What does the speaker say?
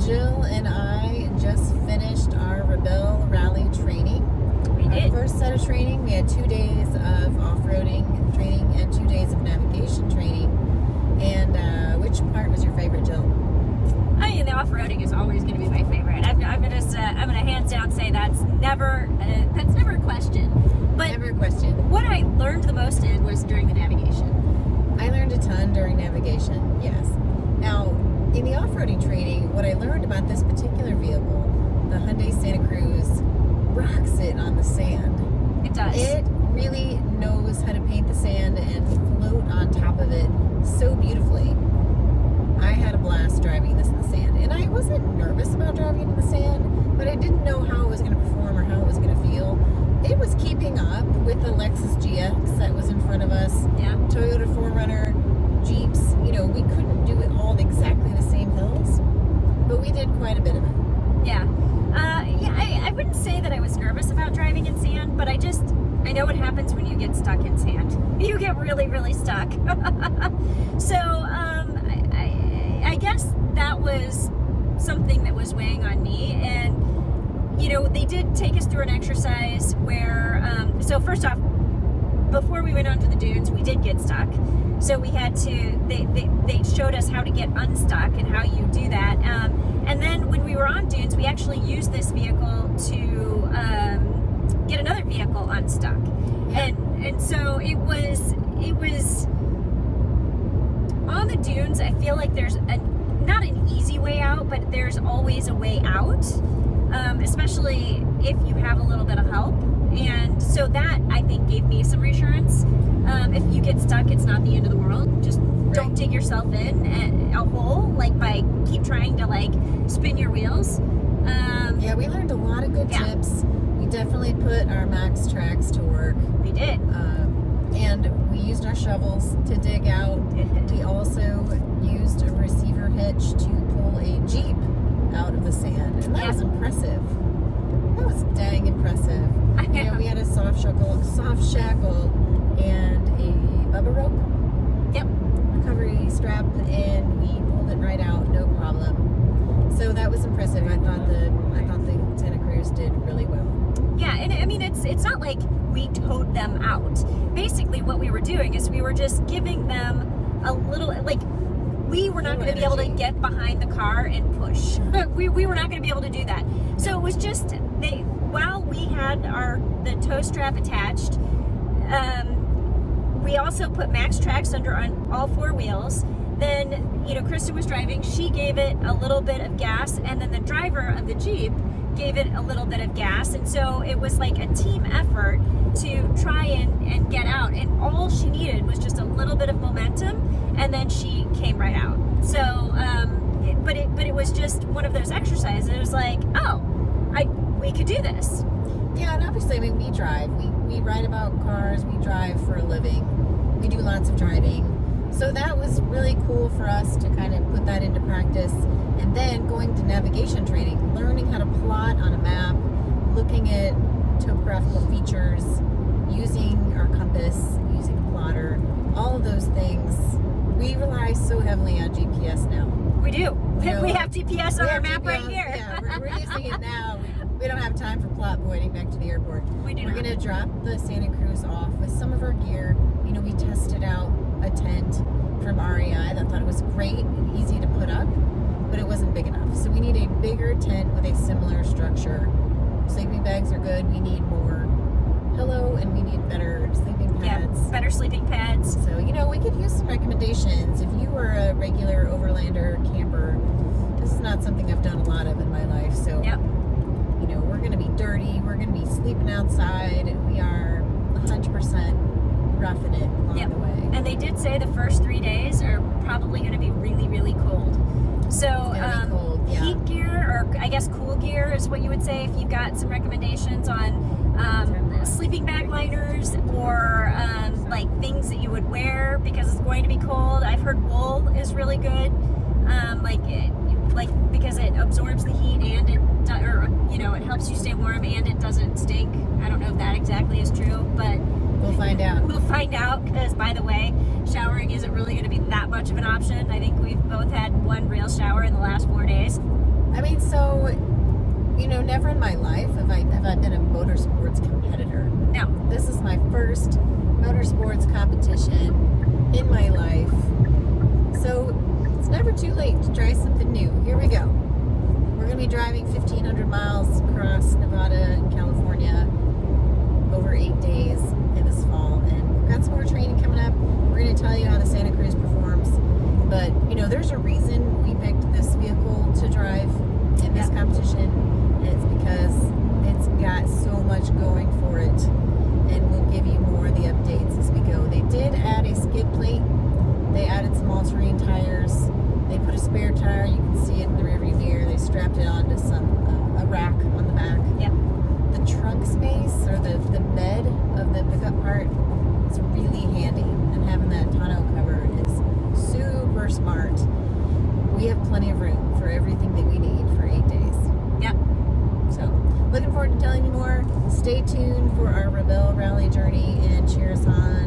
Jill and I just finished our Rebelle Rally training. We did. Our first set of training, we had 2 days of off-roading training and 2 days of navigation training. And which part was your favorite, Jill? I mean, the off-roading is always going to be my favorite. I'm gonna hands down say that's never a question. But Never a question. what I learned the most in was during the navigation. I learned a ton during navigation, yes. Now, in the off-roading training, what I learned about this particular vehicle, the Hyundai Santa Cruz, rocks it on the sand. It does. It really knows how to paint the sand and float on top of it so beautifully. I had a blast driving this in the sand, and I wasn't nervous about driving it in the sand, but I didn't know how it was going to perform or how it was going to feel. It was keeping up with the Lexus GX that was in front of us, Yeah. Toyota 4Runner, Jeeps. You know, we couldn't do it all on exactly the same hills, but we did quite a bit of it. Yeah. I wouldn't say that I was nervous about driving in sand, but I know what happens when you get stuck in sand. You get really, really stuck. So, I guess that was something that was weighing on me. And, you know, they did take us through an exercise where, so first off, before we went onto the dunes, we did get stuck. So we had to, they showed us how to get unstuck and how you do that. And then when we were on dunes, we actually used this vehicle to get another vehicle unstuck. Yeah. And so it was on the dunes. I feel like there's not an easy way out, but there's always a way out, especially if you have a little bit of help. And so that, I think, gave me some reassurance. If you get stuck, it's not the end of the world. Just don't dig yourself in a hole, like by keep trying to like spin your wheels. Yeah, we learned a lot of good tips. We definitely put our max tracks to work. We did. And we used our shovels to dig out. We also used a receiver hitch to pull a Jeep out of the sand. And that was impressive. That was dang impressive. You know, we had a soft shackle and a bubba rope. Yep. Recovery strap, and we pulled it right out, no problem. So that was impressive. I thought the Santa Cruz did really well. Yeah, and I mean, it's not like we towed them out. Basically, what we were doing is we were just giving them a little, like, we were not going to be able to get behind the car and push. we were not going to be able to do that. So it was just, while we had the tow strap attached, we also put max tracks under on all 4 wheels. Then, you know, Kristin was driving. She gave it a little bit of gas, and then the driver of the Jeep gave it a little bit of gas. And so it was like a team effort to try and get out. And all she needed was just a little bit of momentum, and then she came right out. So, but it was just one of those exercises. It was like, oh, we could do this. Yeah, and obviously, I mean, we drive. We write about cars. We drive for a living. We do lots of driving. So that was really cool for us to kind of put that into practice. And then going to navigation training, learning how to plot on a map, looking at topographical features, using our compass, using a plotter, all of those things. We rely so heavily on GPS now. We do. You know, we have GPS on our map right here. Yeah, we're using it now. We don't have time for plot pointing back to the airport. We're going to drop the Santa Cruz off with some of our gear. You know, we tested out a tent from REI that thought it was great and easy to put up, but it wasn't big enough. So we need a bigger tent with a similar structure. Sleeping bags are good. We need more pillow, and we need better sleeping pads. Yeah, better sleeping pads. So, you know, we could use some recommendations. If you are a regular overlander camper, this is not something I've done a lot of in my life. So, you know, we're going to be dirty. We're going to be sleeping outside. We are 100% roughing it along the way. And they did say the first 3 days are probably going to be really, really cold. So, cold, yeah. Heat gear, or I guess cool gear is what you would say if you've got some recommendations on sleeping bag liners or like things that you would wear because it's going to be cold. I've heard wool is really good, because it absorbs the heat and it helps you stay warm and it doesn't stink. I don't know if that exactly is true, but we'll find out. We'll find out, because by the way, showering isn't really going to be that much of an option. I think we've both had one real shower in the last 4 days. I mean, so, you know, never in my life have I been a motorsports competitor. No. This is my first motorsports competition in my life. So it's never too late to try something new. Here we go. We're going to be driving 1,500 miles across Nevada and California over 8 days in this fall. And we've got some more training coming up. We're going to tell you how the Santa Cruz performs. But, you know, there's a reason we picked this vehicle to drive in this competition. And it's because it's got so much going for it. And we'll give you more of the updates as we go. They did add a skid plate. They added some all-terrain tires. They put a spare tire. You can see it in the rearview mirror. They strapped it onto a rack on the back. Yep. The trunk space, or the bed of the pickup part, is really handy. And having that tonneau cover is super smart. We have plenty of room for everything that we need for 8 days. Yep. So, looking forward to telling you more. Stay tuned for our Rebelle Rally journey and cheer us on.